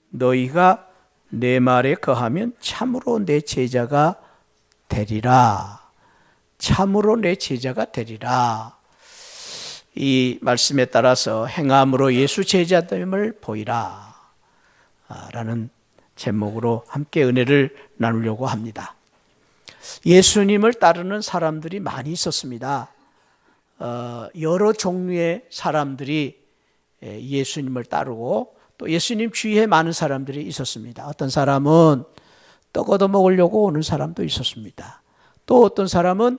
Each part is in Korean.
너희가 내 말에 거하면 참으로 내 제자가 되리라. 참으로 내 제자가 되리라. 이 말씀에 따라서 행함으로 예수 제자됨을 보이라 라는 제목으로 함께 은혜를 나누려고 합니다. 예수님을 따르는 사람들이 많이 있었습니다. 여러 종류의 사람들이 예수님을 따르고 또 예수님 주위에 많은 사람들이 있었습니다. 어떤 사람은 떡 얻어 먹으려고 오는 사람도 있었습니다. 또 어떤 사람은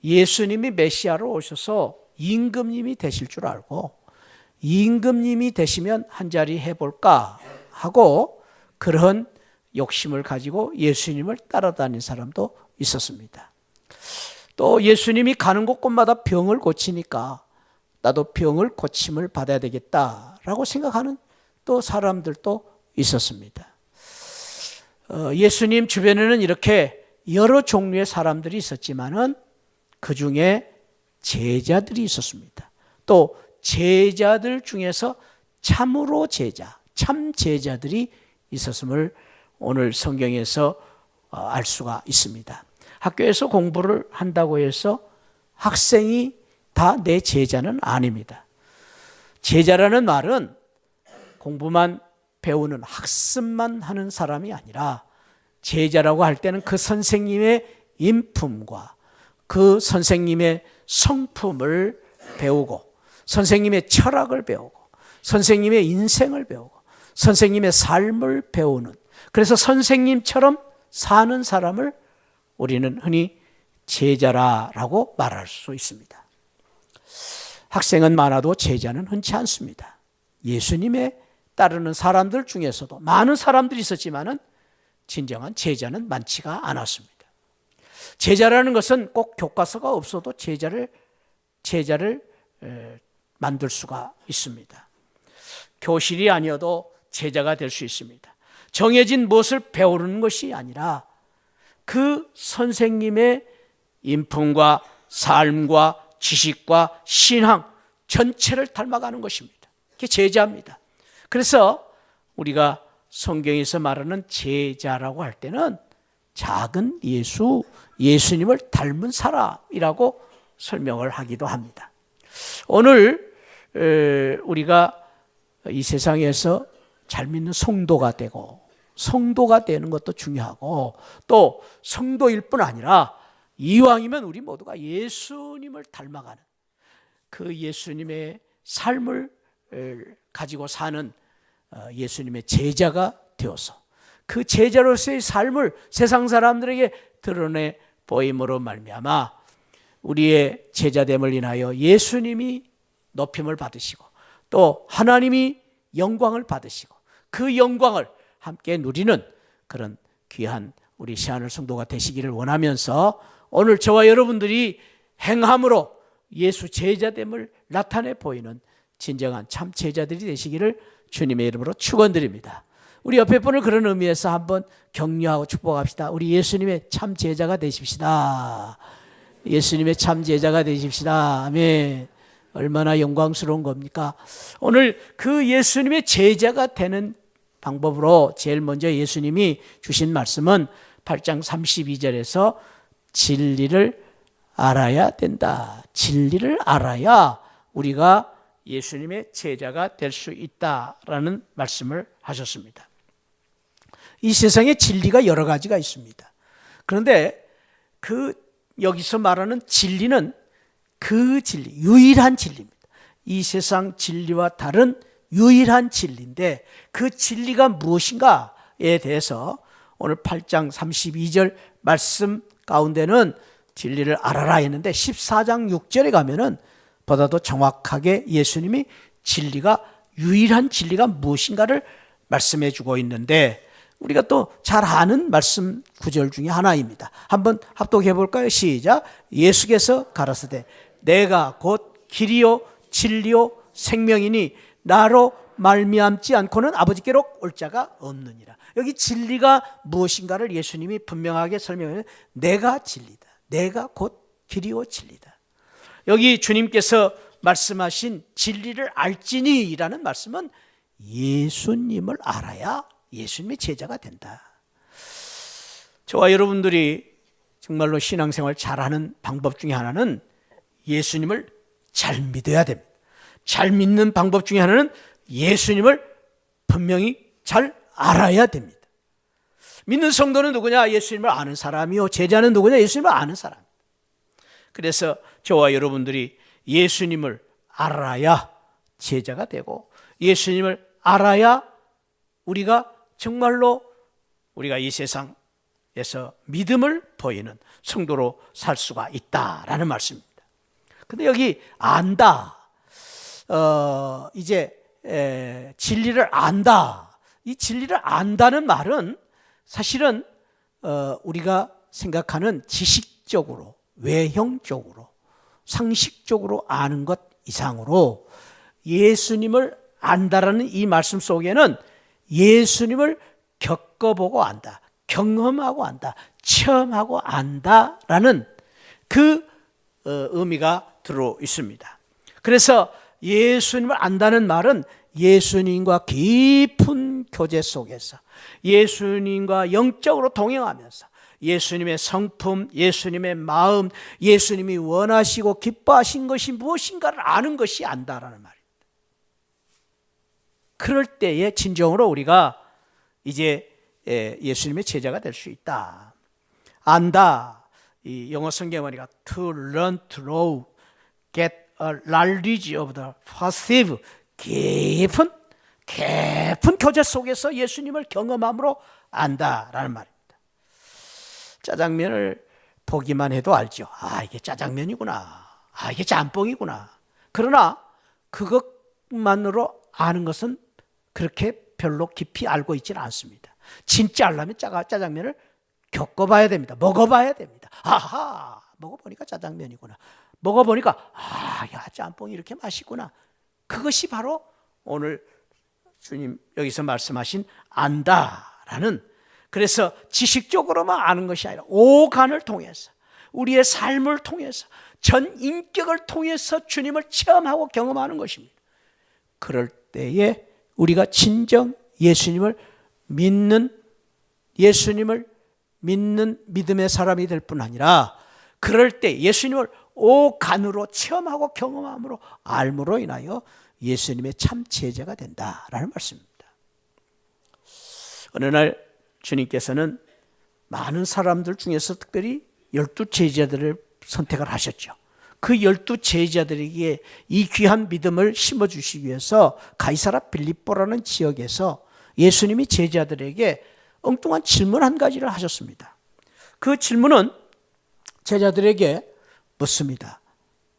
예수님이 메시아로 오셔서 임금님이 되실 줄 알고 임금님이 되시면 한자리 해볼까 하고 그런 욕심을 가지고 예수님을 따라다니는 사람도 있었습니다. 또 예수님이 가는 곳곳마다 병을 고치니까 나도 병을 고침을 받아야 되겠다라고 생각하는 또 사람들도 있었습니다. 예수님 주변에는 이렇게 여러 종류의 사람들이 있었지만은 그 중에 제자들이 있었습니다. 또 제자들 중에서 참으로 제자, 참 제자들이 있었음을 오늘 성경에서 알 수가 있습니다. 학교에서 공부를 한다고 해서 학생이 다 내 제자는 아닙니다. 제자라는 말은 공부만 배우는 학습만 하는 사람이 아니라 제자라고 할 때는 그 선생님의 인품과 그 선생님의 성품을 배우고 선생님의 철학을 배우고 선생님의 인생을 배우고 선생님의 삶을 배우는, 그래서 선생님처럼 사는 사람을 우리는 흔히 제자라고 말할 수 있습니다. 학생은 많아도 제자는 흔치 않습니다. 예수님의 따르는 사람들 중에서도 많은 사람들이 있었지만은 진정한 제자는 많지가 않았습니다. 제자라는 것은 꼭 교과서가 없어도 제자를 만들 수가 있습니다. 교실이 아니어도 제자가 될 수 있습니다. 정해진 무엇을 배우는 것이 아니라 그 선생님의 인품과 삶과 지식과 신앙 전체를 닮아가는 것입니다. 그게 제자입니다. 그래서 우리가 성경에서 말하는 제자라고 할 때는 작은 예수님을 닮은 사람이라고 설명을 하기도 합니다. 오늘 우리가 이 세상에서 잘 믿는 성도가 되고 성도가 되는 것도 중요하고 또 성도일 뿐 아니라 이왕이면 우리 모두가 예수님을 닮아가는 그 예수님의 삶을 가지고 사는 예수님의 제자가 되어서 그 제자로서의 삶을 세상 사람들에게 드러내 보임으로 말미암아 우리의 제자됨을 인하여 예수님이 높임을 받으시고 또 하나님이 영광을 받으시고 그 영광을 함께 누리는 그런 귀한 우리 시안을 성도가 되시기를 원하면서 오늘 저와 여러분들이 행함으로 예수 제자됨을 나타내 보이는 진정한 참 제자들이 되시기를 주님의 이름으로 축원드립니다. 우리 옆에 분을 그런 의미에서 한번 격려하고 축복합시다. 우리 예수님의 참 제자가 되십시다. 예수님의 참 제자가 되십시다. 아멘. 얼마나 영광스러운 겁니까? 오늘 그 예수님의 제자가 되는 방법으로 제일 먼저 예수님이 주신 말씀은 8장 32절에서 진리를 알아야 된다. 진리를 알아야 우리가 예수님의 제자가 될 수 있다라는 말씀을 하셨습니다. 이 세상에 진리가 여러 가지가 있습니다. 그런데 여기서 말하는 진리는 그 진리, 유일한 진리입니다. 이 세상 진리와 다른 유일한 진리인데 그 진리가 무엇인가에 대해서 오늘 8장 32절 말씀 가운데는 진리를 알아라 했는데 14장 6절에 가면은 보다도 정확하게 예수님이 유일한 진리가 무엇인가를 말씀해 주고 있는데 우리가 또 잘 아는 말씀 구절 중에 하나입니다. 한번 합독해 볼까요? 시작. 예수께서 가라사대 내가 곧 길이요 진리요 생명이니 나로 말미암지 않고는 아버지께로 올 자가 없느니라. 여기 진리가 무엇인가를 예수님이 분명하게 설명해요. 내가 진리다. 내가 곧 길이요 진리다. 여기 주님께서 말씀하신 진리를 알지니라는 말씀은 예수님을 알아야 예수님의 제자가 된다. 저와 여러분들이 정말로 신앙생활 잘하는 방법 중에 하나는 예수님을 잘 믿어야 됩니다. 잘 믿는 방법 중에 하나는 예수님을 분명히 잘 알아야 됩니다. 믿는 성도는 누구냐? 예수님을 아는 사람이요. 제자는 누구냐? 예수님을 아는 사람. 그래서 저와 여러분들이 예수님을 알아야 제자가 되고, 예수님을 알아야 우리가 정말로 우리가 이 세상에서 믿음을 보이는 성도로 살 수가 있다라는 말씀입니다. 근데 여기 안다, 진리를 안다. 이 진리를 안다는 말은 사실은 우리가 생각하는 지식적으로, 외형적으로, 상식적으로 아는 것 이상으로 예수님을 안다라는 이 말씀 속에는 예수님을 겪어보고 안다, 경험하고 안다, 체험하고 안다라는 그 의미가 들어 있습니다. 그래서 예수님을 안다는 말은 예수님과 깊은 교제 속에서 예수님과 영적으로 동행하면서 예수님의 성품, 예수님의 마음, 예수님이 원하시고 기뻐하신 것이 무엇인가를 아는 것이 안다라는 말입니다. 그럴 때에 진정으로 우리가 이제 예수님의 제자가 될 수 있다. 안다. 이 영어 성경에 보니까 to learn to know, get a knowledge of the perceive, 깊은 교제 속에서 예수님을 경험함으로 안다라는 말입니다. 짜장면을 보기만 해도 알죠. 아, 이게 짜장면이구나. 아, 이게 짬뽕이구나. 그러나 그것만으로 아는 것은 그렇게 별로 깊이 알고 있지는 않습니다. 진짜 알려면 짜장면을 겪어봐야 됩니다. 먹어봐야 됩니다. 아하, 먹어보니까 짜장면이구나. 먹어보니까 야, 짬뽕이 이렇게 맛있구나. 그것이 바로 오늘 주님 여기서 말씀하신 안다라는, 그래서 지식적으로만 아는 것이 아니라 오간을 통해서, 우리의 삶을 통해서, 전 인격을 통해서 주님을 체험하고 경험하는 것입니다. 그럴 때에 우리가 진정 예수님을 믿는 믿음의 사람이 될 뿐 아니라, 그럴 때 예수님을 오간으로 체험하고 경험함으로 알므로 인하여 예수님의 참 제자가 된다라는 말씀입니다. 어느 날 주님께서는 많은 사람들 중에서 특별히 12 제자들을 선택을 하셨죠. 그 12 제자들에게 이 귀한 믿음을 심어주시기 위해서 가이사라 빌립보라는 지역에서 예수님이 제자들에게 엉뚱한 질문 한 가지를 하셨습니다. 그 질문은 제자들에게 묻습니다.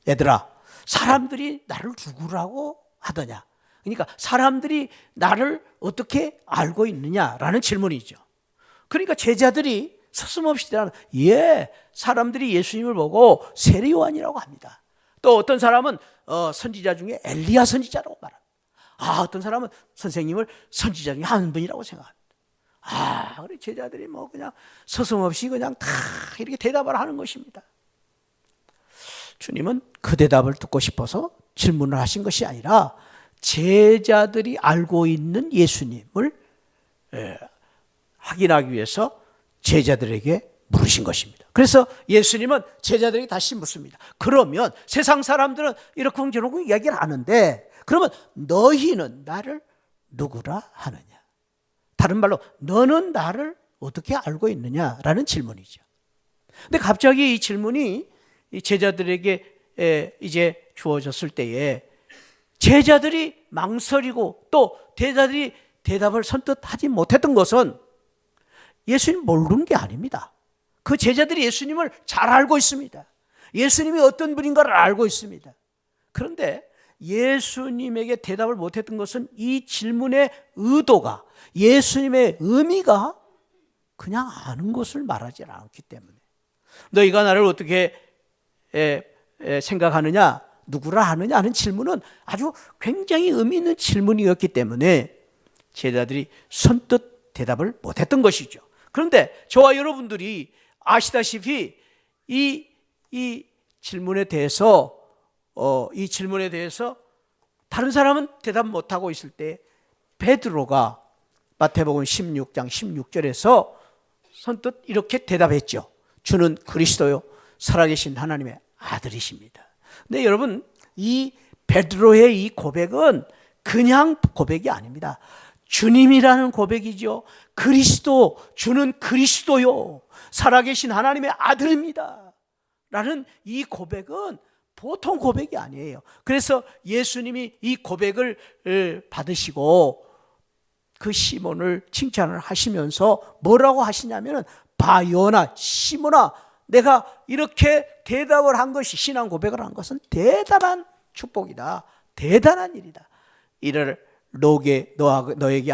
얘들아, 사람들이 나를 누구라고 하더냐? 그러니까 사람들이 나를 어떻게 알고 있느냐라는 질문이죠. 그러니까 제자들이 서슴없이 대답하는, 사람들이 예수님을 보고 세례 요한이라고 합니다. 또 어떤 사람은 선지자 중에 엘리야 선지자라고 말합니다. 어떤 사람은 선생님을 선지자 중에 한 분이라고 생각합니다. 우리 제자들이 그냥 서슴없이 그냥 다 이렇게 대답을 하는 것입니다. 주님은 그 대답을 듣고 싶어서 질문을 하신 것이 아니라 제자들이 알고 있는 예수님을 확인하기 위해서 제자들에게 물으신 것입니다. 그래서 예수님은 제자들에게 다시 묻습니다. 그러면 세상 사람들은 이렇게 저렇게 이야기를 하는데, 그러면 너희는 나를 누구라 하느냐? 다른 말로 너는 나를 어떻게 알고 있느냐라는 질문이죠. 근데 갑자기 이 질문이 제자들에게 이제 주어졌을 때에 제자들이 망설이고 또 제자들이 대답을 선뜻 하지 못했던 것은 예수님 모르는 게 아닙니다. 그 제자들이 예수님을 잘 알고 있습니다. 예수님이 어떤 분인가를 알고 있습니다. 그런데 예수님에게 대답을 못했던 것은 이 질문의 의도가, 예수님의 의미가 그냥 아는 것을 말하지 않기 때문에, 너희가 나를 어떻게 생각하느냐, 누구라 하느냐 하는 질문은 아주 굉장히 의미 있는 질문이었기 때문에 제자들이 선뜻 대답을 못했던 것이죠. 그런데 저와 여러분들이 아시다시피 이 질문에 대해서 다른 사람은 대답 못하고 있을 때 베드로가 마태복음 16장 16절에서 선뜻 이렇게 대답했죠. 주는 그리스도요 살아계신 하나님의 아들이십니다. 근데 여러분, 이 베드로의 이 고백은 그냥 고백이 아닙니다. 주님이라는 고백이죠. 그리스도, 주는 그리스도요 살아계신 하나님의 아들입니다 라는 이 고백은 보통 고백이 아니에요. 그래서 예수님이 이 고백을 받으시고 그 시몬을 칭찬을 하시면서 뭐라고 하시냐면은, 바요나 시몬아, 내가 이렇게 대답을 한 것이, 신앙 고백을 한 것은 대단한 축복이다, 대단한 일이다. 이를 너에게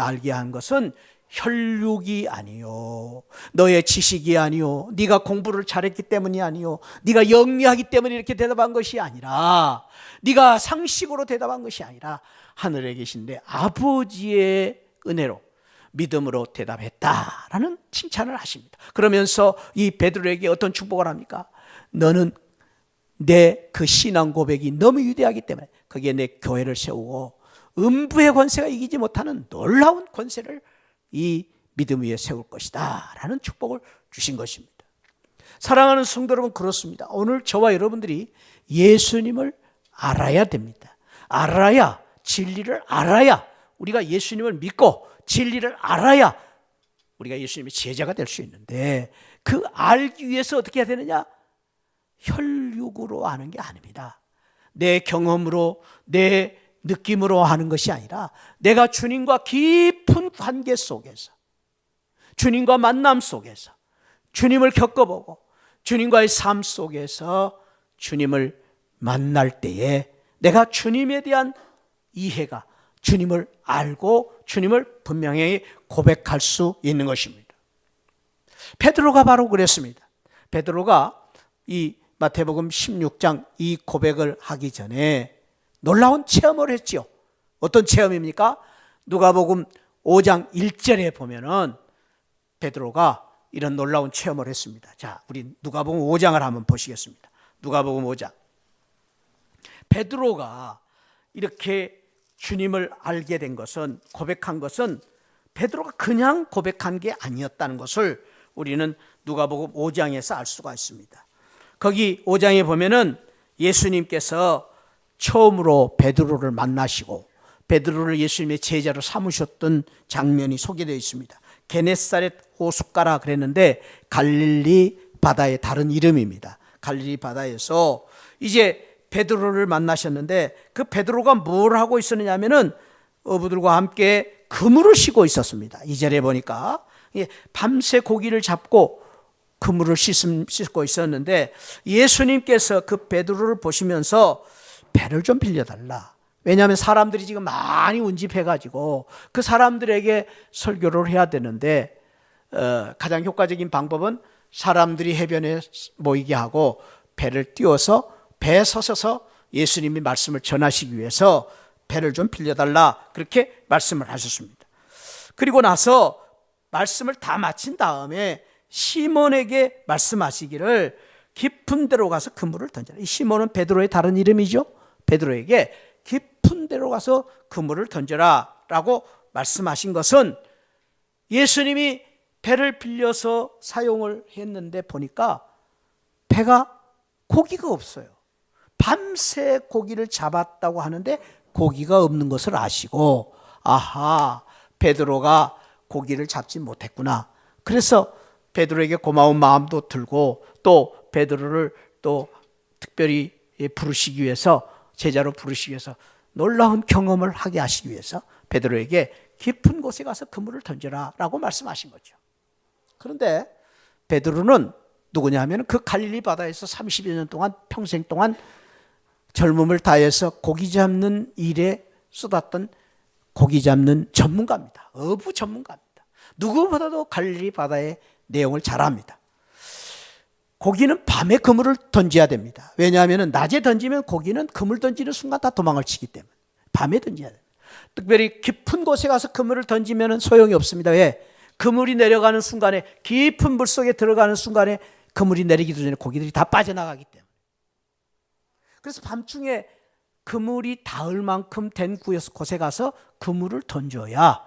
알게 한 것은 혈육이 아니요, 너의 지식이 아니요, 네가 공부를 잘했기 때문이 아니요, 네가 영리하기 때문에 이렇게 대답한 것이 아니라, 네가 상식으로 대답한 것이 아니라 하늘에 계신 내 아버지의 은혜로 믿음으로 대답했다라는 칭찬을 하십니다. 그러면서 이 베드로에게 어떤 축복을 합니까? 너는 내 그 신앙 고백이 너무 위대하기 때문에 거기에 내 교회를 세우고 음부의 권세가 이기지 못하는 놀라운 권세를 이 믿음 위에 세울 것이다 라는 축복을 주신 것입니다. 사랑하는 성도 여러분, 그렇습니다. 오늘 저와 여러분들이 예수님을 알아야 됩니다. 알아야, 진리를 알아야, 우리가 예수님을 믿고 진리를 알아야 우리가 예수님의 제자가 될 수 있는데, 그 알기 위해서 어떻게 해야 되느냐? 혈육으로 아는 게 아닙니다. 내 경험으로, 내 느낌으로 하는 것이 아니라 내가 주님과 깊은 관계 속에서, 주님과 만남 속에서, 주님을 겪어보고 주님과의 삶 속에서 주님을 만날 때에 내가 주님에 대한 이해가, 주님을 알고 주님을 분명히 고백할 수 있는 것입니다. 베드로가 바로 그랬습니다. 베드로가 이 마태복음 16장 이 고백을 하기 전에 놀라운 체험을 했죠. 어떤 체험입니까? 누가복음 5장 1절에 보면은 베드로가 이런 놀라운 체험을 했습니다. 자, 우리 누가복음 5장을 한번 보시겠습니다. 누가복음 5장. 베드로가 이렇게 주님을 알게 된 것은, 고백한 것은 베드로가 그냥 고백한 게 아니었다는 것을 우리는 누가복음 5장에서 알 수가 있습니다. 거기 5장에 보면은 예수님께서 처음으로 베드로를 만나시고 베드로를 예수님의 제자로 삼으셨던 장면이 소개되어 있습니다. 게네사렛 호숫가라 그랬는데 갈릴리 바다의 다른 이름입니다. 갈릴리 바다에서 이제 베드로를 만나셨는데, 그 베드로가 뭘 하고 있었느냐 하면은 어부들과 함께 그물을 쉬고 있었습니다. 2절에 보니까 밤새 고기를 잡고 그물을 씻고 있었는데, 예수님께서 그 베드로를 보시면서 배를 좀 빌려달라. 왜냐하면 사람들이 지금 많이 운집해가지고 그 사람들에게 설교를 해야 되는데, 가장 효과적인 방법은 사람들이 해변에 모이게 하고 배를 띄워서 배에 서셔서 예수님이 말씀을 전하시기 위해서 배를 좀 빌려달라, 그렇게 말씀을 하셨습니다. 그리고 나서 말씀을 다 마친 다음에 시몬에게 말씀하시기를 깊은 데로 가서 그물을 던져라. 이 시몬은 베드로의 다른 이름이죠. 베드로에게 깊은 데로 가서 그물을 던져라 라고 말씀하신 것은, 예수님이 배를 빌려서 사용을 했는데 보니까 배가 고기가 없어요. 밤새 고기를 잡았다고 하는데 고기가 없는 것을 아시고, 아하, 베드로가 고기를 잡지 못했구나. 그래서 베드로에게 고마운 마음도 들고, 또 베드로를 또 특별히 부르시기 위해서, 제자로 부르시기 위해서, 놀라운 경험을 하게 하시기 위해서 베드로에게 깊은 곳에 가서 그물을 던져라 라고 말씀하신 거죠. 그런데 베드로는 누구냐 하면 그 갈릴리 바다에서 30여 년 동안, 평생 동안 젊음을 다해서 고기 잡는 일에 쏟았던 고기 잡는 전문가입니다. 어부 전문가입니다. 누구보다도 갈릴리 바다의 내용을 잘 압니다. 고기는 밤에 그물을 던져야 됩니다. 왜냐하면 낮에 던지면 고기는 그물 던지는 순간 다 도망을 치기 때문에 밤에 던져야 됩니다. 특별히 깊은 곳에 가서 그물을 던지면 소용이 없습니다. 왜? 그물이 내려가는 순간에, 깊은 물속에 들어가는 순간에 그물이 내리기도 전에 고기들이 다 빠져나가기 때문에. 그래서 밤중에 그물이 닿을 만큼 된 곳에 가서 그물을 던져야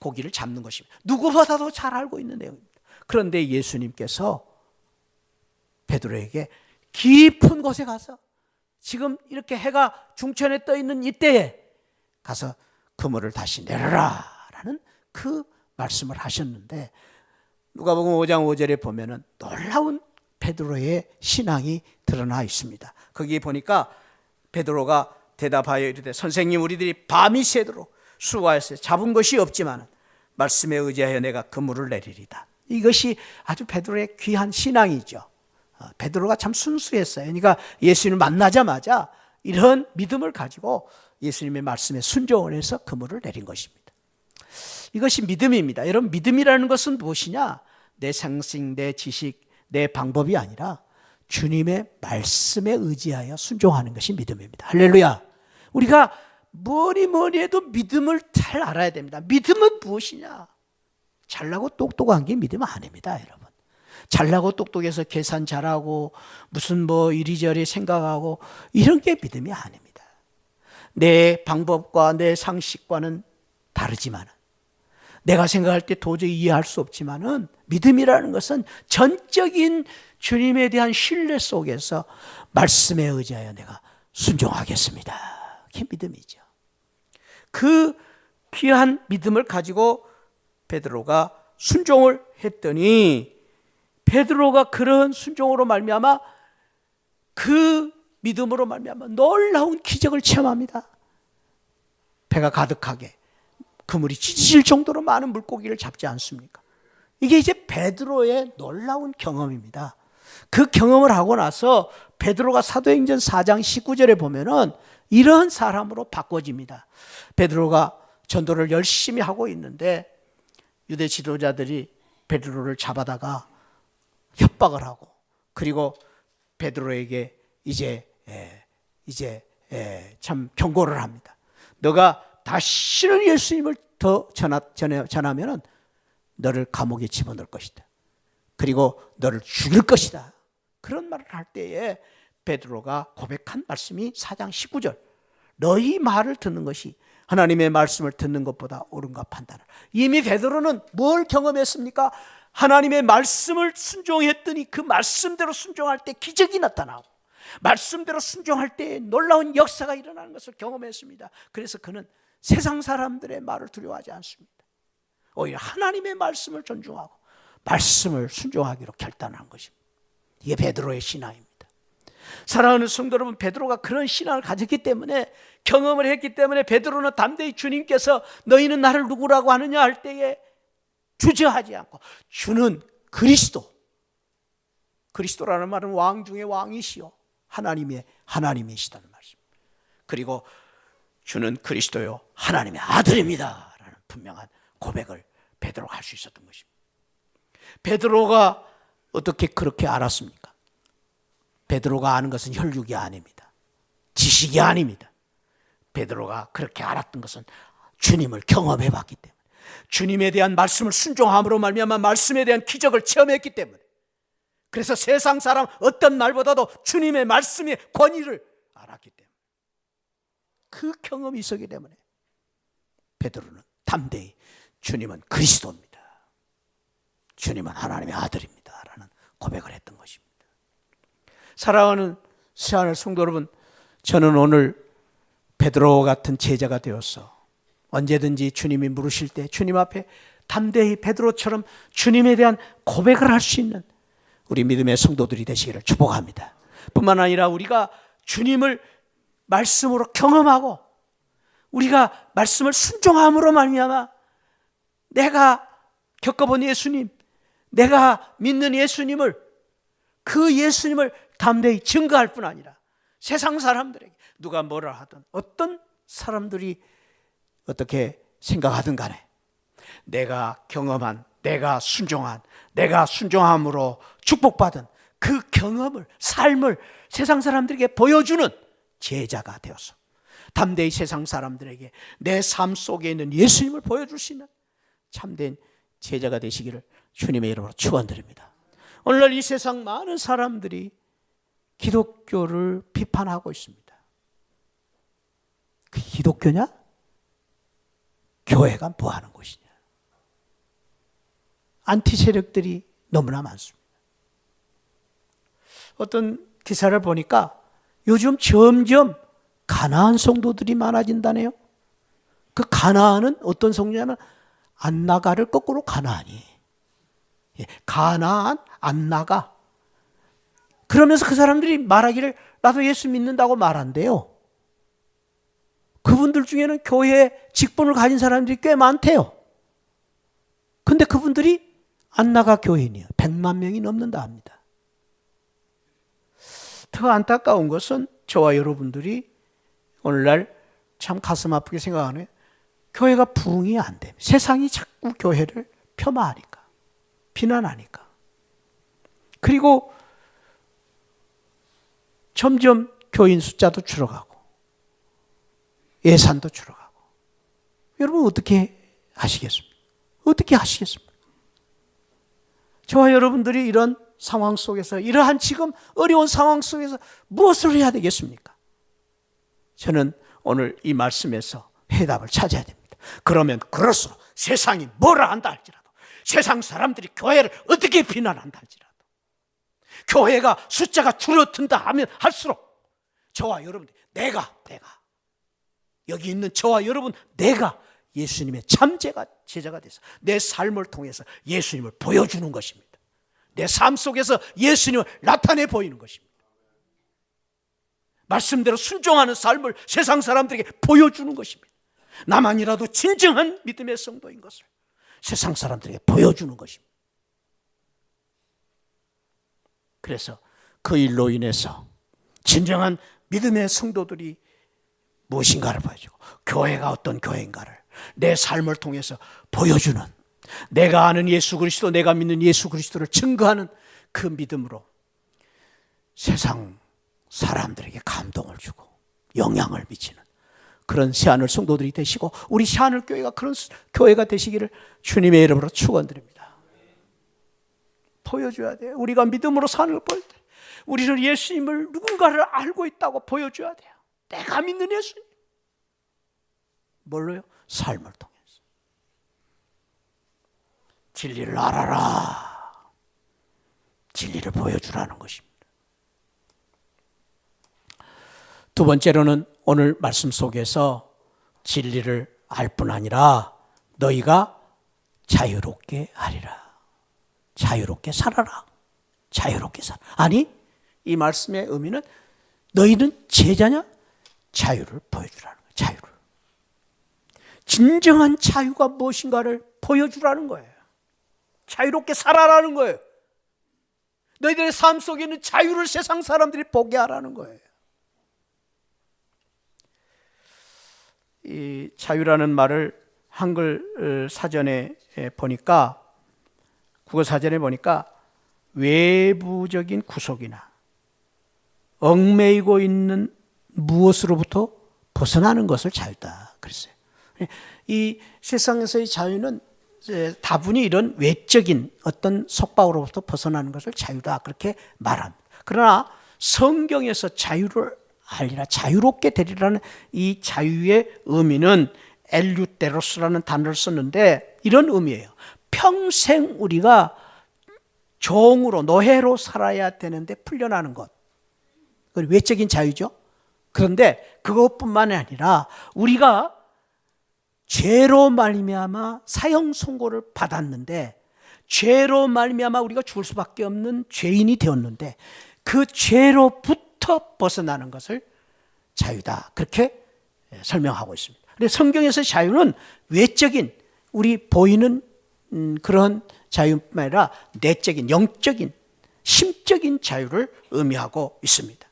고기를 잡는 것입니다. 누구보다도 잘 알고 있는 내용입니다. 그런데 예수님께서 베드로에게 깊은 곳에 가서 지금 이렇게 해가 중천에 떠 있는 이때에 가서 그물을 다시 내려라 라는 그 말씀을 하셨는데, 누가복음 5장 5절에 보면은 놀라운 베드로의 신앙이 드러나 있습니다. 거기에 보니까 베드로가 대답하여 이르되 선생님, 우리들이 밤이 새도록 수고하였어요. 잡은 것이 없지만 말씀에 의지하여 내가 그물을 내리리다. 이것이 아주 베드로의 귀한 신앙이죠. 베드로가 참 순수했어요. 그러니까 예수님을 만나자마자 이런 믿음을 가지고 예수님의 말씀에 순종을 해서 그물을 내린 것입니다. 이것이 믿음입니다. 여러분, 믿음이라는 것은 무엇이냐? 내 상식, 내 지식, 내 방법이 아니라 주님의 말씀에 의지하여 순종하는 것이 믿음입니다. 할렐루야. 우리가 뭐니 해도 믿음을 잘 알아야 됩니다. 믿음은 무엇이냐? 잘나고 똑똑한 게 믿음 아닙니다, 여러분. 잘나고 똑똑해서 계산 잘하고 무슨 이리저리 생각하고 이런 게 믿음이 아닙니다. 내 방법과 내 상식과는 다르지만, 내가 생각할 때 도저히 이해할 수 없지만은, 믿음이라는 것은 전적인 주님에 대한 신뢰 속에서 말씀에 의지하여 내가 순종하겠습니다. 그게 믿음이죠. 그 귀한 믿음을 가지고 베드로가 순종을 했더니, 베드로가 그런 순종으로 말미암아, 그 믿음으로 말미암아 놀라운 기적을 체험합니다. 배가 가득하게 그물이 찢어질 정도로 많은 물고기를 잡지 않습니까? 이게 이제 베드로의 놀라운 경험입니다. 그 경험을 하고 나서 베드로가 사도행전 4장 19절에 보면은 이런 사람으로 바꿔집니다. 베드로가 전도를 열심히 하고 있는데 유대 지도자들이 베드로를 잡아다가 협박을 하고, 그리고 베드로에게 이제 참 경고를 합니다. 너가 다시는 예수님을 더 전하면은 너를 감옥에 집어넣을 것이다. 그리고 너를 죽일 것이다. 그런 말을 할 때에 베드로가 고백한 말씀이 4장 19절. 너희 말을 듣는 것이 하나님의 말씀을 듣는 것보다 옳은가 판단을. 이미 베드로는 뭘 경험했습니까? 하나님의 말씀을 순종했더니 그 말씀대로 순종할 때 기적이 나타나고, 말씀대로 순종할 때 놀라운 역사가 일어나는 것을 경험했습니다. 그래서 그는 세상 사람들의 말을 두려워하지 않습니다. 오히려 하나님의 말씀을 존중하고 말씀을 순종하기로 결단한 것입니다. 이게 베드로의 신앙입니다. 사랑하는 성도 여러분, 베드로가 그런 신앙을 가졌기 때문에, 경험을 했기 때문에 베드로는 담대히 주님께서 너희는 나를 누구라고 하느냐 할 때에 주저하지 않고, 주는 그리스도라는 말은 왕 중에 왕이시요 하나님이시다는 말씀. 그리고 주는 그리스도요 하나님의 아들입니다 라는 분명한 고백을 베드로가 할 수 있었던 것입니다. 베드로가 어떻게 그렇게 알았습니까? 베드로가 아는 것은 혈육이 아닙니다. 지식이 아닙니다. 베드로가 그렇게 알았던 것은 주님을 경험해 봤기 때문에, 주님에 대한 말씀을 순종함으로 말미암아 말씀에 대한 기적을 체험했기 때문에, 그래서 세상 사람 어떤 말보다도 주님의 말씀의 권위를 알았기 때문에, 그 경험이 있었기 때문에 베드로는 담대히 주님은 그리스도입니다, 주님은 하나님의 아들입니다 라는 고백을 했던 것입니다. 사랑하는 새하늘 성도 여러분, 저는 오늘 베드로 같은 제자가 되어서 언제든지 주님이 물으실 때 주님 앞에 담대히 베드로처럼 주님에 대한 고백을 할 수 있는 우리 믿음의 성도들이 되시기를 축복합니다. 뿐만 아니라 우리가 주님을 말씀으로 경험하고, 우리가 말씀을 순종함으로 말미암아 내가 겪어본 예수님, 내가 믿는 예수님을, 그 예수님을 담대히 증거할 뿐 아니라 세상 사람들에게 누가 뭐라 하든, 어떤 사람들이 어떻게 생각하든 간에 내가 경험한, 내가 순종함으로 축복받은 그 경험을, 삶을 세상 사람들에게 보여주는 제자가 되어서 담대히 세상 사람들에게 내 삶 속에 있는 예수님을 보여줄 수 있는 참된 제자가 되시기를 주님의 이름으로 축원드립니다. 오늘날 이 세상 많은 사람들이 기독교를 비판하고 있습니다. 그게 기독교냐? 교회가 뭐 하는 곳이냐? 안티 세력들이 너무나 많습니다. 어떤 기사를 보니까 요즘 점점 가나안 성도들이 많아진다네요. 그 가나안은 어떤 성도냐면 안나가를 거꾸로 가나안이. 가나안, 안나가. 그러면서 그 사람들이 말하기를 나도 예수 믿는다고 말한대요. 그분들 중에는 교회 직분을 가진 사람들이 꽤 많대요. 근데 그분들이 안나가 교인이에요. 100만 명이 넘는다 합니다. 더 안타까운 것은 저와 여러분들이 오늘날 참 가슴 아프게 생각하는 교회가 부흥이 안 됩니다. 세상이 자꾸 교회를 폄하하니까, 비난하니까. 그리고 점점 교인 숫자도 줄어가고 예산도 줄어가고. 여러분 어떻게 하시겠습니까? 어떻게 하시겠습니까? 저와 여러분들이 이런 상황 속에서, 이러한 지금 어려운 상황 속에서 무엇을 해야 되겠습니까? 저는 오늘 이 말씀에서 해답을 찾아야 됩니다. 그러면 그럴수록 세상이 뭐라 한다 할지라도, 세상 사람들이 교회를 어떻게 비난한다 할지라도, 교회가 숫자가 줄어든다 하면 할수록 저와 여러분들, 내가 여기 있는 저와 여러분, 내가 예수님의 참 제자가 돼서 내 삶을 통해서 예수님을 보여주는 것입니다. 내 삶 속에서 예수님을 나타내 보이는 것입니다. 말씀대로 순종하는 삶을 세상 사람들에게 보여주는 것입니다. 나만이라도 진정한 믿음의 성도인 것을 세상 사람들에게 보여주는 것입니다. 그래서 그 일로 인해서 진정한 믿음의 성도들이 무엇인가를 보여주고, 교회가 어떤 교회인가를 내 삶을 통해서 보여주는, 내가 아는 예수 그리스도, 내가 믿는 예수 그리스도를 증거하는 그 믿음으로 세상 사람들에게 감동을 주고 영향을 미치는 그런 새하늘 성도들이 되시고, 우리 새하늘 교회가 그런 교회가 되시기를 주님의 이름으로 축원드립니다. 보여줘야 돼요. 우리가 믿음으로 사는 걸 보여야 돼요. 우리는 예수님을 누군가를 알고 있다고 보여줘야 돼요. 내가 믿는 예수님. 뭘로요? 삶을 통해서. 진리를 알아라. 진리를 보여주라는 것입니다. 두 번째로는 오늘 말씀 속에서 진리를 알 뿐 아니라 너희가 자유롭게 하리라. 자유롭게 살아라. 자유롭게 살아. 아니, 이 말씀의 의미는 너희는 제자냐? 자유를 보여주라는 거예요. 자유를. 진정한 자유가 무엇인가를 보여주라는 거예요. 자유롭게 살아라는 거예요. 너희들의 삶 속에 있는 자유를 세상 사람들이 보게 하라는 거예요. 이 자유라는 말을 한글 사전에 보니까, 국어 사전에 보니까 외부적인 구속이나 얽매이고 있는 무엇으로부터 벗어나는 것을 자유다 그랬어요. 이 세상에서의 자유는 다분히 이런 외적인 어떤 속박으로부터 벗어나는 것을 자유다 그렇게 말합니다. 그러나 성경에서 자유를 알리라, 자유롭게 되리라는 이 자유의 의미는 엘류테로스라는 단어를 썼는데 이런 의미예요. 평생 우리가 종으로, 노예로 살아야 되는데 풀려나는 것. 그건 외적인 자유죠. 그런데 그것뿐만 아니라 우리가 죄로 말미암아 사형 선고를 받았는데, 죄로 말미암아 우리가 죽을 수밖에 없는 죄인이 되었는데 그 죄로부터 벗어나는 것을 자유다 그렇게 설명하고 있습니다. 근데 성경에서 자유는 외적인, 우리 보이는 그런 자유뿐만 아니라 내적인, 영적인, 심적인 자유를 의미하고 있습니다.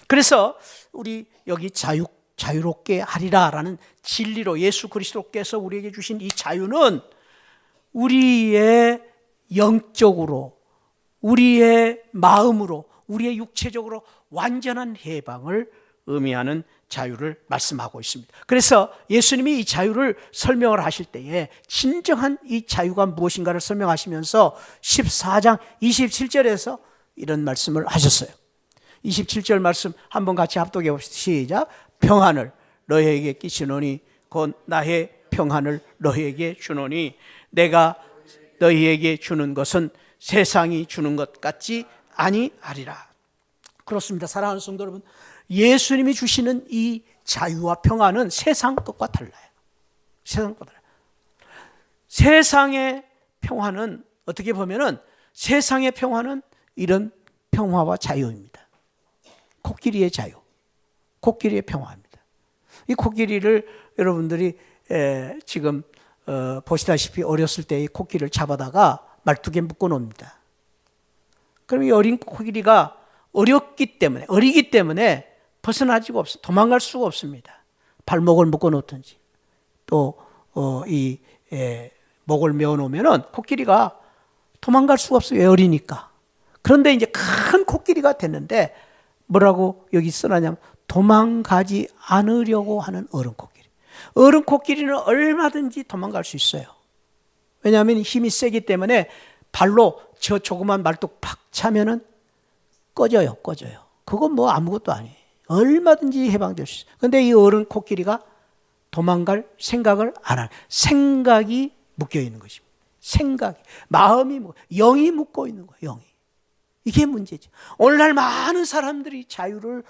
그래서 우리 여기 자유롭게 하리라라는 진리로 예수 그리스도께서 우리에게 주신 이 자유는 우리의 영적으로, 우리의 마음으로, 우리의 육체적으로 완전한 해방을 의미하는 자유를 말씀하고 있습니다. 그래서 예수님이 이 자유를 설명을 하실 때에 진정한 이 자유가 무엇인가를 설명하시면서 14장 27절에서 이런 말씀을 하셨어요. 27절 말씀 한번 같이 합독해 봅시다. 시작. 평안을 너희에게 끼치노니 곧 나의 평안을 너희에게 주노니 내가 너희에게 주는 것은 세상이 주는 것 같지 아니하리라. 그렇습니다. 사랑하는 성도 여러분, 예수님이 주시는 이 자유와 평안은 세상 것과 달라요. 세상 것과 달라요. 세상의 평화는 어떻게 보면은 세상의 평화는 이런 평화와 자유입니다. 코끼리의 자유, 코끼리의 평화입니다. 이 코끼리를 여러분들이 지금 보시다시피 어렸을 때 이 코끼리를 잡아다가 말뚝에 묶어 놓습니다. 그럼 이 어린 코끼리가 어리기 때문에 벗어나지가 없어, 도망갈 수가 없습니다. 발목을 묶어 놓든지 또 목을 메어 놓으면은 코끼리가 도망갈 수가 없어요. 어리니까. 그런데 이제 큰 코끼리가 됐는데 뭐라고 여기 써놨냐면 도망가지 않으려고 하는 어른 코끼리. 어른 코끼리는 얼마든지 도망갈 수 있어요. 왜냐하면 힘이 세기 때문에 발로 저 조그만 말뚝 팍 차면은 꺼져요. 그건 뭐 아무것도 아니에요. 얼마든지 해방될 수 있어요. 그런데 이 어른 코끼리가 도망갈 생각을 안 해요. 생각이 묶여 있는 것입니다. 생각이, 마음이, 영이 묶고 있는 거예요. 영이. 이게 문제죠. 오늘날 많은 사람들이 자유를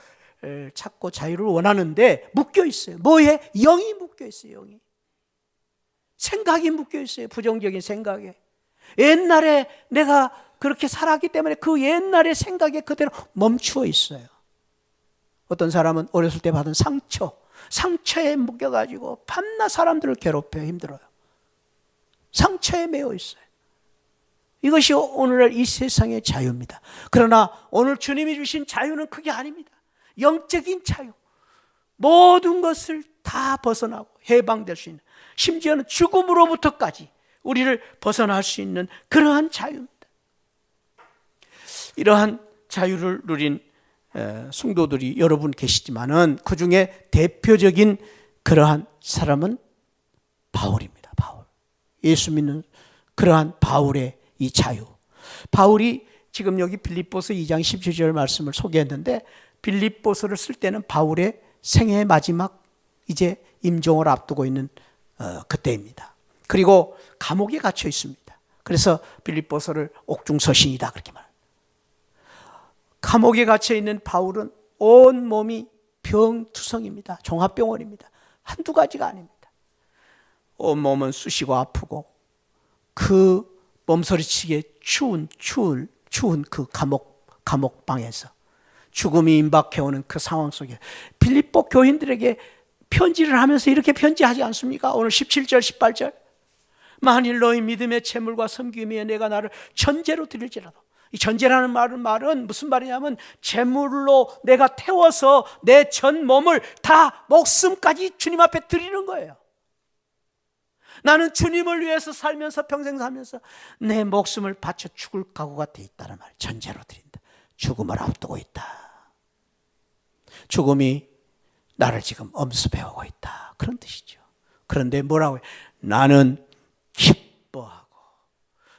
찾고 자유를 원하는데 묶여 있어요. 뭐에? 영이 묶여 있어요. 영이. 생각이 묶여 있어요. 부정적인 생각에. 옛날에 내가 그렇게 살았기 때문에 그 옛날의 생각에 그대로 멈추어 있어요. 어떤 사람은 어렸을 때 받은 상처에 묶여가지고 밤낮 사람들을 괴롭혀요. 힘들어요. 상처에 매여 있어요. 이것이 오늘날 이 세상의 자유입니다. 그러나 오늘 주님이 주신 자유는 그게 아닙니다. 영적인 자유. 모든 것을 다 벗어나고 해방될 수 있는, 심지어는 죽음으로부터까지 우리를 벗어날 수 있는 그러한 자유입니다. 이러한 자유를 누린 성도들이 여러분 계시지만은 그 중에 대표적인 그러한 사람은 바울입니다. 바울. 예수 믿는 그러한 바울의 이 자유. 바울이 지금 여기 빌립보서 2장 17절 말씀을 소개했는데 빌립보서를 쓸 때는 바울의 생애의 마지막 이제 임종을 앞두고 있는 그때입니다. 그리고 감옥에 갇혀 있습니다. 그래서 빌립보서를 옥중서신이다 그렇게 말합니다. 감옥에 갇혀 있는 바울은 온 몸이 병투성입니다. 종합병원입니다. 한두 가지가 아닙니다. 온 몸은 쑤시고 아프고 그 몸서리치게 추운 그 감옥방에서 죽음이 임박해오는 그 상황 속에 빌립보 교인들에게 편지를 하면서 이렇게 편지하지 않습니까? 오늘 17절 18절 만일 너희 믿음의 재물과 섬김에 내가 나를 전제로 드릴지라도. 이 전제라는 말은 무슨 말이냐면 재물로 내가 태워서 내 전 몸을 다 목숨까지 주님 앞에 드리는 거예요. 나는 주님을 위해서 살면서 평생 살면서 내 목숨을 바쳐 죽을 각오가 돼 있다는 말. 전제로 드린다. 죽음을 앞두고 있다. 죽음이 나를 지금 엄습해오고 있다. 그런 뜻이죠. 그런데 뭐라고 해요? 나는 기뻐하고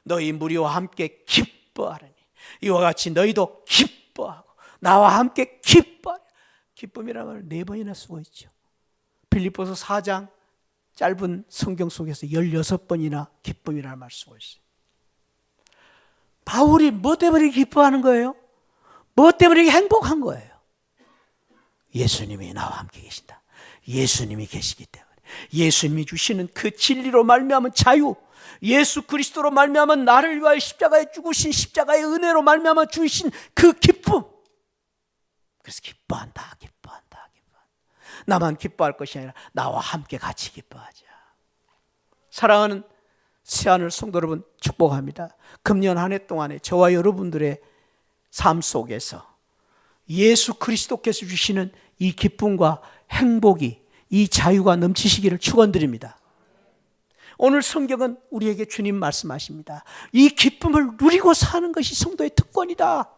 너희 무리와 함께 기뻐하라니. 이와 같이 너희도 기뻐하고 나와 함께 기뻐하라. 기쁨이라는 말 4번이나 쓰고 있죠. 빌립보서 4장 짧은 성경 속에서 16번이나 기쁨이라는 말 쓰고 있어요. 바울이 뭐 때문에 기뻐하는 거예요? 뭐 때문에 행복한 거예요? 예수님이 나와 함께 계신다. 예수님이 계시기 때문에. 예수님이 주시는 그 진리로 말미암은 자유, 예수 그리스도로 말미암은 나를 위하여 십자가에 죽으신 십자가의 은혜로 말미암아 주신 그 기쁨. 그래서 기뻐한다. 나만 기뻐할 것이 아니라 나와 함께 같이 기뻐하자. 사랑하는 새하늘 성도 여러분, 축복합니다. 금년 한 해 동안에 저와 여러분들의 삶 속에서 예수 그리스도께서 주시는 이 기쁨과 행복이, 이 자유가 넘치시기를 축원드립니다. 오늘 성경은 우리에게 주님 말씀하십니다. 이 기쁨을 누리고 사는 것이 성도의 특권이다.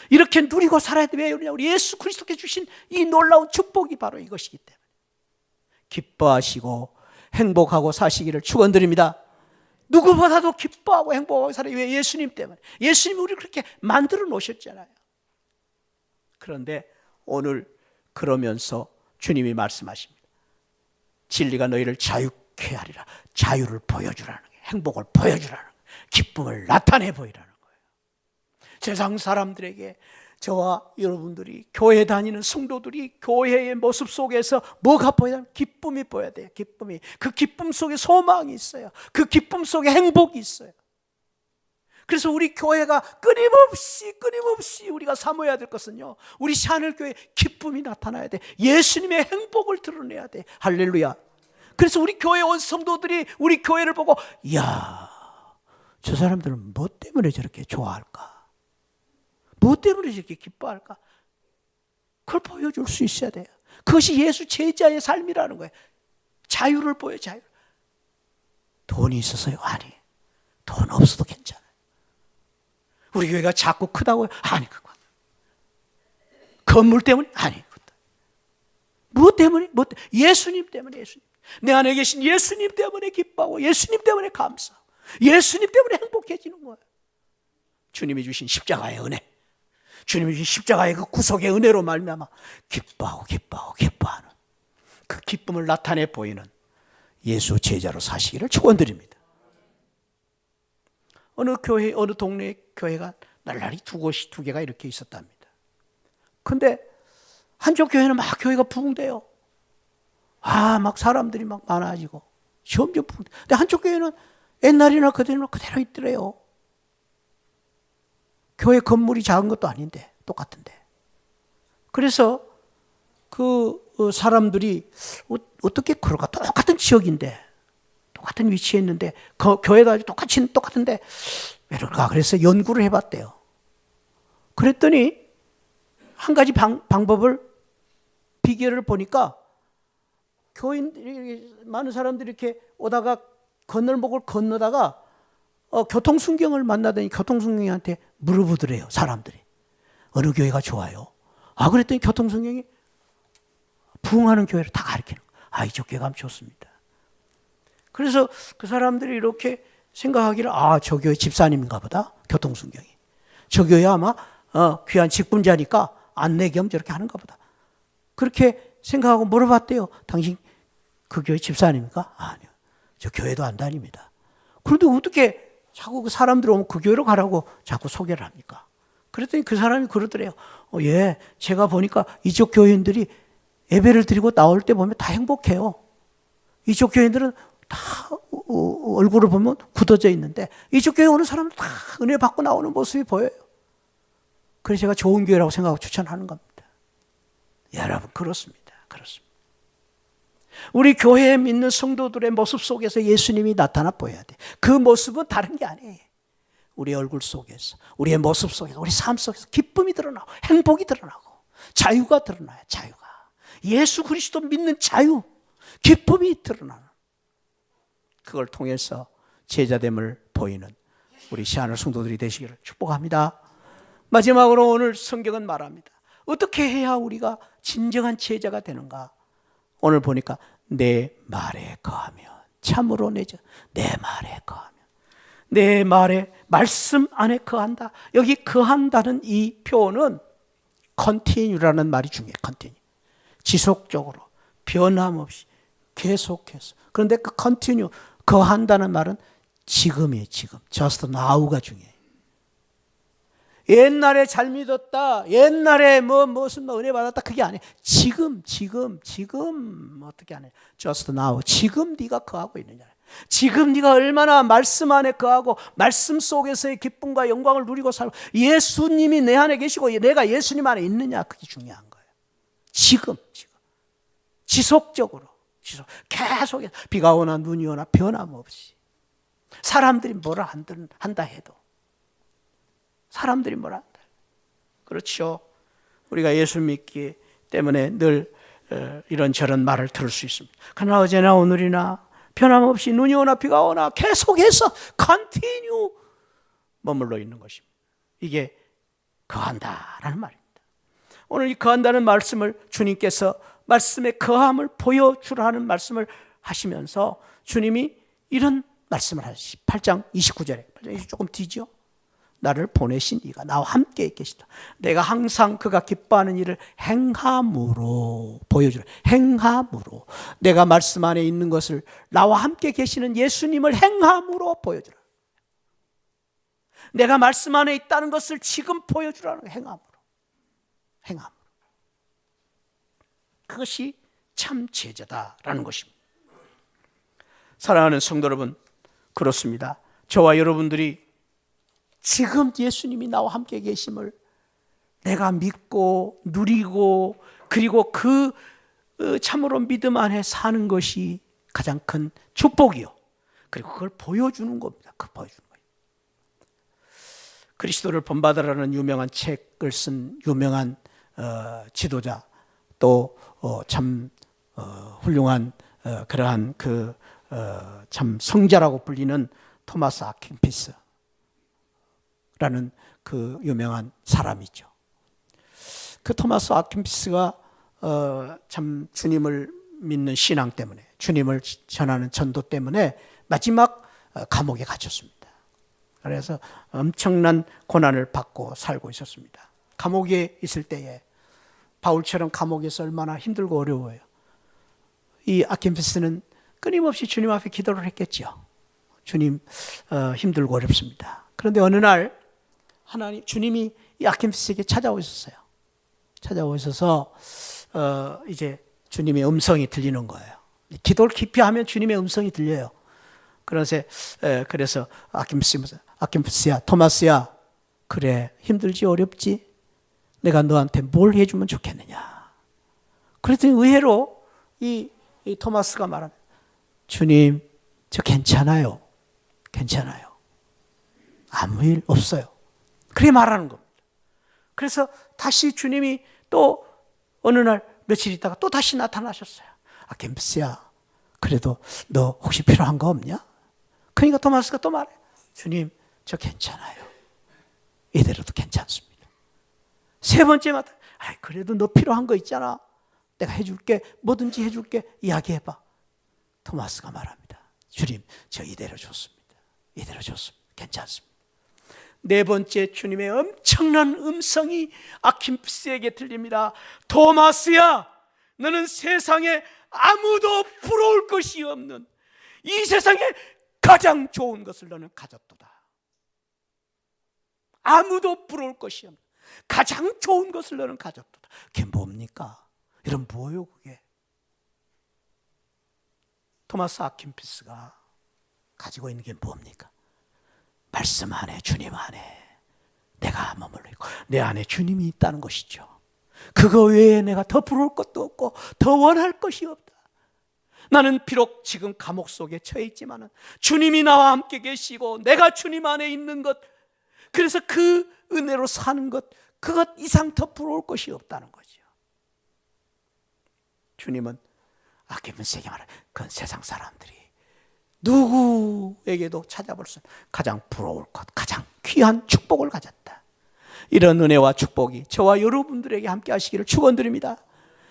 이렇게 누리고 살아야 돼. 왜 그러냐? 우리 예수 그리스도께 주신 이 놀라운 축복이 바로 이것이기 때문에 기뻐하시고 행복하고 사시기를 축원드립니다. 누구보다도 기뻐하고 행복하고 살아요. 왜? 예수님 때문에. 예수님이 우리를 그렇게 만들어 놓으셨잖아요. 그런데 오늘 그러면서 주님이 말씀하십니다. 진리가 너희를 자유케 하리라. 자유를 보여주라는 거예요. 행복을 보여주라는 거예요. 기쁨을 나타내 보이라는 거예요. 세상 사람들에게 저와 여러분들이 교회 다니는 성도들이 교회의 모습 속에서 뭐가 보여야 하면 기쁨이 보여야 돼요. 기쁨이. 그 기쁨 속에 소망이 있어요. 그 기쁨 속에 행복이 있어요. 그래서 우리 교회가 끊임없이 우리가 사모해야 될 것은요, 우리 샤넬교회 기쁨이 나타나야 돼. 예수님의 행복을 드러내야 돼. 할렐루야. 그래서 우리 교회 온 성도들이 우리 교회를 보고, 이야, 저 사람들은 뭐 때문에 저렇게 좋아할까? 뭐 때문에 저렇게 기뻐할까? 그걸 보여줄 수 있어야 돼요. 그것이 예수 제자의 삶이라는 거예요. 자유를 보여, 자유. 돈이 있어서요? 아니. 돈 없어도 괜찮아요. 우리 교회가 자꾸 크다고요? 아니, 그거. 건물 때문에? 아니, 그거. 뭐 때문에? 예수님 때문에, 예수님. 내 안에 계신 예수님 때문에 기뻐하고, 예수님 때문에 감사하고, 예수님 때문에 행복해지는 거예요. 주님이 주신 십자가의 은혜, 주님이 주신 십자가의 그 구속의 은혜로 말미암아 기뻐하는 그 기쁨을 나타내 보이는 예수 제자로 사시기를 축원드립니다. 어느 교회, 어느 동네 교회가 날라리 두 개가 이렇게 있었답니다. 근데 한쪽 교회는 막 교회가 부흥돼요. 막 사람들이 막 많아지고 점점 부흥돼. 근데 한쪽 교회는 옛날이나 그대로 있더래요. 교회 건물이 작은 것도 아닌데 똑같은데. 그래서 그 사람들이 어떻게 그럴까? 똑같은 지역인데, 똑같은 위치에 있는데, 교회도 아주 똑같은데 왜 그럴까? 그래서 연구를 해봤대요. 그랬더니 한 가지 방법을, 비결을 보니까, 교인들이, 많은 사람들이 이렇게 오다가 건널목을 건너다가 교통순경을 만나더니 교통순경한테 물어보더래요. 사람들이 어느 교회가 좋아요? 그랬더니 교통순경이 부흥하는 교회를 다 가르치는 거예요. 이쪽 교회 가면 좋습니다. 그래서 그 사람들이 이렇게 생각하기를, 저 교회 집사님인가 보다, 교통순경이. 저 교회 아마 귀한 직분자니까 안내 겸 저렇게 하는가 보다. 그렇게 생각하고 물어봤대요. 당신 그 교회 집사님입니까? 아니요. 저 교회도 안 다닙니다. 그런데 어떻게 자꾸 그 사람들 오면 그 교회로 가라고 자꾸 소개를 합니까? 그랬더니 그 사람이 그러더래요. 예, 제가 보니까 이쪽 교인들이 예배를 드리고 나올 때 보면 다 행복해요. 이쪽 교인들은 다 얼굴을 보면 굳어져 있는데, 이쪽 교회 오는 사람은 다 은혜 받고 나오는 모습이 보여요. 그래서 제가 좋은 교회라고 생각하고 추천하는 겁니다. 여러분, 그렇습니다. 우리 교회에 믿는 성도들의 모습 속에서 예수님이 나타나 보여야 돼. 그 모습은 다른 게 아니에요. 우리 얼굴 속에서, 우리의 모습 속에서, 우리 삶 속에서 기쁨이 드러나고, 행복이 드러나고, 자유가 드러나요. 자유가. 예수 그리스도 믿는 자유, 기쁨이 드러나는, 그걸 통해서 제자됨을 보이는 우리 시아늘 성도들이 되시기를 축복합니다. 마지막으로 오늘 성경은 말합니다. 어떻게 해야 우리가 진정한 제자가 되는가? 오늘 보니까 내 말에 거하면 참으로 내 말에 거하면, 내 말에, 말씀 안에 거한다. 여기 거한다는 이 표현은 continue라는 말이 중요해요. continue. 지속적으로, 변함없이, 계속해서. 그런데 그 continue, 거한다는 말은 지금이에요. 지금. just now가 중요해요. 옛날에 잘 믿었다, 옛날에 무슨 은혜 받았다, 그게 아니에요. 지금 어떻게 안 해? just now. 지금 네가 거하고 있느냐. 지금 네가 얼마나 말씀 안에 거하고 말씀 속에서의 기쁨과 영광을 누리고 살고 예수님이 내 안에 계시고 내가 예수님 안에 있느냐, 그게 중요한 거예요. 지금 지속적으로 계속, 비가 오나 눈이 오나 변함없이. 사람들이 뭐라 한다 해도, 사람들이 뭐라 한다. 그렇죠. 우리가 예수 믿기 때문에 늘 이런저런 말을 들을 수 있습니다. 그러나 어제나 오늘이나 변함없이 눈이 오나 비가 오나 계속해서 continue 머물러 있는 것입니다. 이게 거한다라는 말입니다. 오늘 이 거한다는 말씀을 주님께서 말씀의 거함을 보여주라는 말씀을 하시면서 주님이 이런 말씀을 하시. 8장 29절에, 8장 조금 뒤죠. 나를 보내신 이가 나와 함께 계시다. 내가 항상 그가 기뻐하는 일을 행함으로 보여주라. 행함으로. 내가 말씀 안에 있는 것을 나와 함께 계시는 예수님을 행함으로 보여주라. 내가 말씀 안에 있다는 것을 지금 보여주라는 거예요. 행함으로. 행함으로. 그것이 참 제자다라는 것입니다. 사랑하는 성도 여러분, 그렇습니다. 저와 여러분들이 지금 예수님이 나와 함께 계심을 내가 믿고 누리고 그리고 그 참으로 믿음 안에 사는 것이 가장 큰 축복이요. 그리고 그걸 보여주는 겁니다. 그 보여주는 거예요. 그리스도를 본받으라는 유명한 책을 쓴 유명한 지도자 또 참 훌륭한 그러한 참 성자라고 불리는 토마스 아킨피스라는 그 유명한 사람이죠. 그 토마스 아킨피스가 참 주님을 믿는 신앙 때문에 주님을 전하는 전도 때문에 마지막 감옥에 갇혔습니다. 그래서 엄청난 고난을 받고 살고 있었습니다. 감옥에 있을 때에 바울처럼 감옥에서 얼마나 힘들고 어려워요. 이 아킨피스는 끊임없이 주님 앞에 기도를 했겠죠. 주님 힘들고 어렵습니다. 그런데 어느 날 주님이 이 아킨피스에게 찾아오셨어요. 찾아오셔서 이제 주님의 음성이 들리는 거예요. 기도를 깊이 하면 주님의 음성이 들려요. 그래서 아킨피스야, 토마스야, 그래 힘들지 어렵지? 내가 너한테 뭘 해주면 좋겠느냐? 그랬더니 의외로 이 토마스가 말합니다. 주님, 저 괜찮아요. 괜찮아요. 아무 일 없어요. 그렇게 말하는 겁니다. 그래서 다시 주님이 또 어느 날 며칠 있다가 또 다시 나타나셨어요. 아킨피스야, 그래도 너 혹시 필요한 거 없냐? 그러니까 토마스가 또 말해요. 주님, 저 괜찮아요. 이대로도 괜찮습니다. 세 번째 마다, 그래도 너 필요한 거 있잖아. 내가 해줄게. 뭐든지 해줄게. 이야기해봐. 토마스가 말합니다. 주님, 저 이대로 좋습니다. 이대로 좋습니다. 괜찮습니다. 네 번째 주님의 엄청난 음성이 아킨피스에게 들립니다. 토마스야, 너는 세상에 아무도 부러울 것이 없는 이 세상에 가장 좋은 것을 너는 가졌도다. 아무도 부러울 것이 없는 가장 좋은 것을 너는 가졌도다. 그게 뭡니까? 이런 뭐예요 그게? 토마스 아킨피스가 가지고 있는 게 뭡니까? 말씀 안에 주님 안에 내가 머물러 있고 내 안에 주님이 있다는 것이죠. 그거 외에 내가 더 부러울 것도 없고 더 원할 것이 없다. 나는 비록 지금 감옥 속에 처해 있지만 주님이 나와 함께 계시고 내가 주님 안에 있는 것, 그래서 그 은혜로 사는 것, 그것 이상 더 부러울 것이 없다는 거죠. 주님은 아킨피스에게 말해, 그건 세상 사람들이 누구에게도 찾아볼 수 없는 가장 부러울 것, 가장 귀한 축복을 가졌다. 이런 은혜와 축복이 저와 여러분들에게 함께 하시기를 축원드립니다.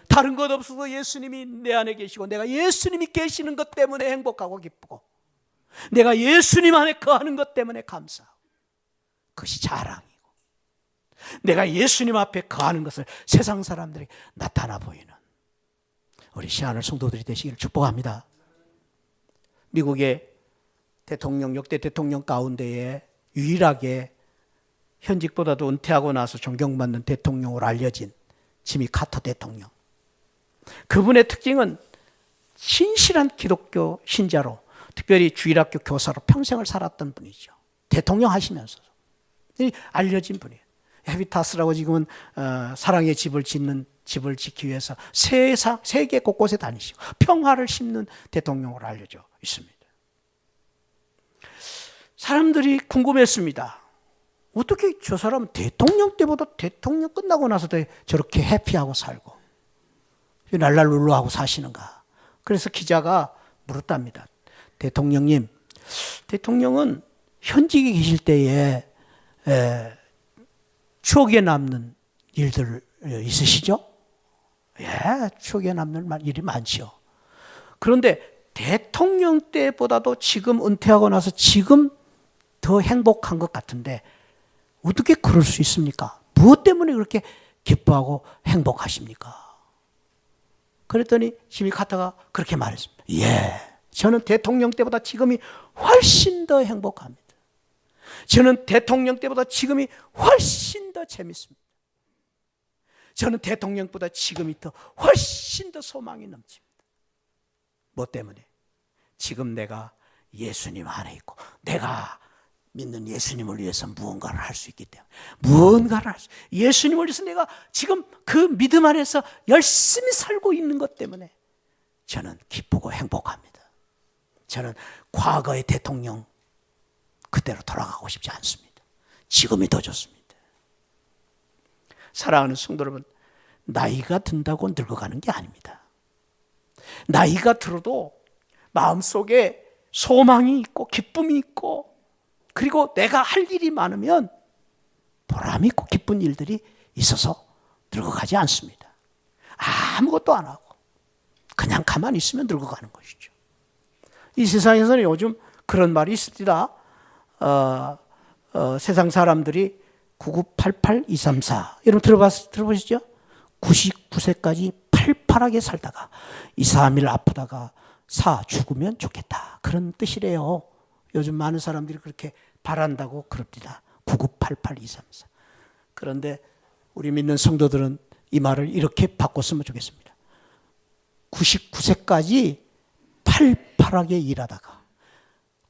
다른 것 없어도 예수님이 내 안에 계시고 내가 예수님이 계시는 것 때문에 행복하고 기쁘고 내가 예수님 안에 거하는 것 때문에 감사하고 그것이 자랑이고 내가 예수님 앞에 거하는 것을 세상 사람들에게 나타나 보이는 우리 시안을 성도들이 되시기를 축복합니다. 미국의 대통령, 역대 대통령 가운데에 유일하게 현직보다도 은퇴하고 나서 존경받는 대통령으로 알려진 지미 카터 대통령. 그분의 특징은 신실한 기독교 신자로 특별히 주일학교 교사로 평생을 살았던 분이죠. 대통령 하시면서 알려진 분이에요. 헤비타스라고 지금은 사랑의 집을 짓기 위해서 세계 곳곳에 다니시고 평화를 심는 대통령으로 알려져 있습니다. 사람들이 궁금했습니다. 어떻게 저 사람은 대통령 때보다 대통령 끝나고 나서도 저렇게 해피하고 살고 랄랄룰루하고 사시는가? 그래서 기자가 물었답니다. 대통령님, 대통령은 현직에 계실 때에 추억에 남는 일들 있으시죠? 예, 추억에 남는 일이 많죠. 그런데 대통령 때보다도 지금 은퇴하고 나서 지금 더 행복한 것 같은데 어떻게 그럴 수 있습니까? 무엇 때문에 그렇게 기뻐하고 행복하십니까? 그랬더니 지미 카터가 그렇게 말했습니다. 예, 저는 대통령 때보다 지금이 훨씬 더 행복합니다. 저는 대통령 때보다 지금이 훨씬 더 재밌습니다. 저는 대통령보다 지금이 더 훨씬 더 소망이 넘칩니다. 뭐 때문에? 지금 내가 예수님 안에 있고 내가 믿는 예수님을 위해서 무언가를 할 수 있기 때문에, 무언가를 할 수, 예수님을 위해서 내가 지금 그 믿음 안에서 열심히 살고 있는 것 때문에 저는 기쁘고 행복합니다. 저는 과거의 대통령 그때로 돌아가고 싶지 않습니다. 지금이 더 좋습니다. 사랑하는 성도 여러분, 나이가 든다고 늙어가는 게 아닙니다. 나이가 들어도 마음속에 소망이 있고 기쁨이 있고, 그리고 내가 할 일이 많으면 보람 있고 기쁜 일들이 있어서 늙어가지 않습니다. 아무것도 안 하고 그냥 가만히 있으면 늙어가는 것이죠. 이 세상에서는 요즘 그런 말이 있습니다. 세상 사람들이 9988234 여러분 들어보시죠? 99세까지 팔팔하게 살다가 2, 3일 아프다가 죽으면 좋겠다, 그런 뜻이래요. 요즘 많은 사람들이 그렇게 바란다고 그럽니다. 9988234. 그런데 우리 믿는 성도들은 이 말을 이렇게 바꿨으면 좋겠습니다. 99세까지 팔팔하게 일하다가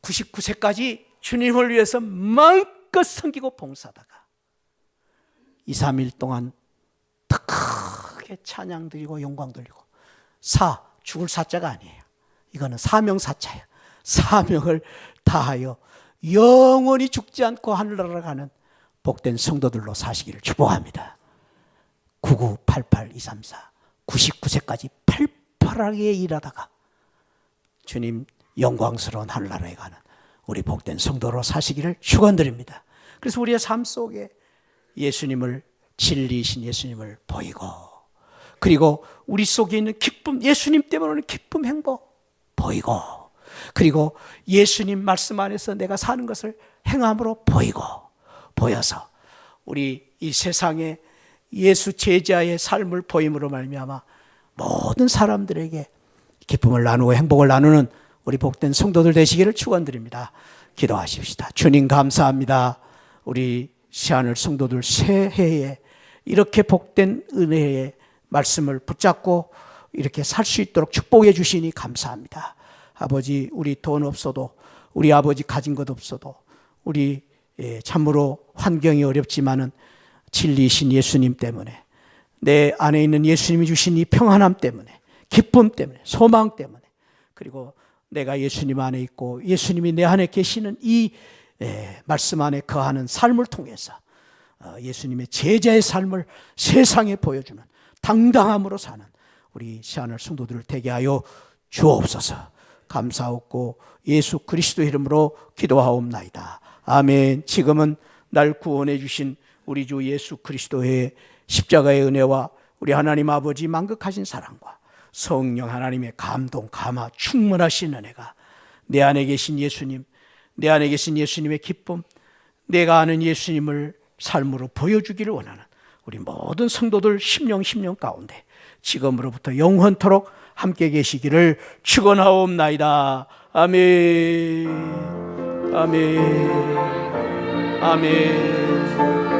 99세까지 주님을 위해서 마음껏 섬기고 봉사하다가 2, 3일 동안 더 크게 찬양 드리고 영광 돌리고 죽을 사자가 아니에요. 이거는 사명사자예요. 사명을 다하여 영원히 죽지 않고 하늘나라로 가는 복된 성도들로 사시기를 축복합니다. 9988234 99세까지 팔팔하게 일하다가 주님 영광스러운 하늘나라에 가는 우리 복된 성도로 사시기를 축원드립니다. 그래서 우리의 삶 속에 예수님을, 진리이신 예수님을 보이고, 그리고 우리 속에 있는 기쁨, 예수님 때문에 오는 기쁨, 행복 보이고, 그리고 예수님 말씀 안에서 내가 사는 것을 행함으로 보여서 우리 이 세상에 예수 제자의 삶을 보임으로 말미암아 모든 사람들에게 기쁨을 나누고 행복을 나누는 우리 복된 성도들 되시기를 축원드립니다. 기도하십시다. 주님 감사합니다. 우리 새하늘 성도들 새해에 이렇게 복된 은혜의 말씀을 붙잡고 이렇게 살 수 있도록 축복해 주시니 감사합니다. 아버지, 우리 돈 없어도, 우리 아버지 가진 것 없어도, 우리 참으로 환경이 어렵지만은 진리이신 예수님 때문에, 내 안에 있는 예수님이 주신 이 평안함 때문에, 기쁨 때문에, 소망 때문에, 그리고 내가 예수님 안에 있고 예수님이 내 안에 계시는 이 말씀 안에 거하는 삶을 통해서 예수님의 제자의 삶을 세상에 보여주는 당당함으로 사는 우리 새하늘 성도들을 되게 하여 주옵소서. 감사하고 예수 그리스도 이름으로 기도하옵나이다. 아멘. 지금은 날 구원해 주신 우리 주 예수 그리스도의 십자가의 은혜와 우리 하나님 아버지 만극하신 사랑과 성령 하나님의 감동, 감화, 충만하신 은혜가 내 안에 계신 예수님, 내 안에 계신 예수님의 기쁨, 내가 아는 예수님을 삶으로 보여주기를 원하는 우리 모든 성도들 심령 가운데 지금으로부터 영원토록 함께 계시기를 축원하옵나이다. 아멘. 아멘. 아멘.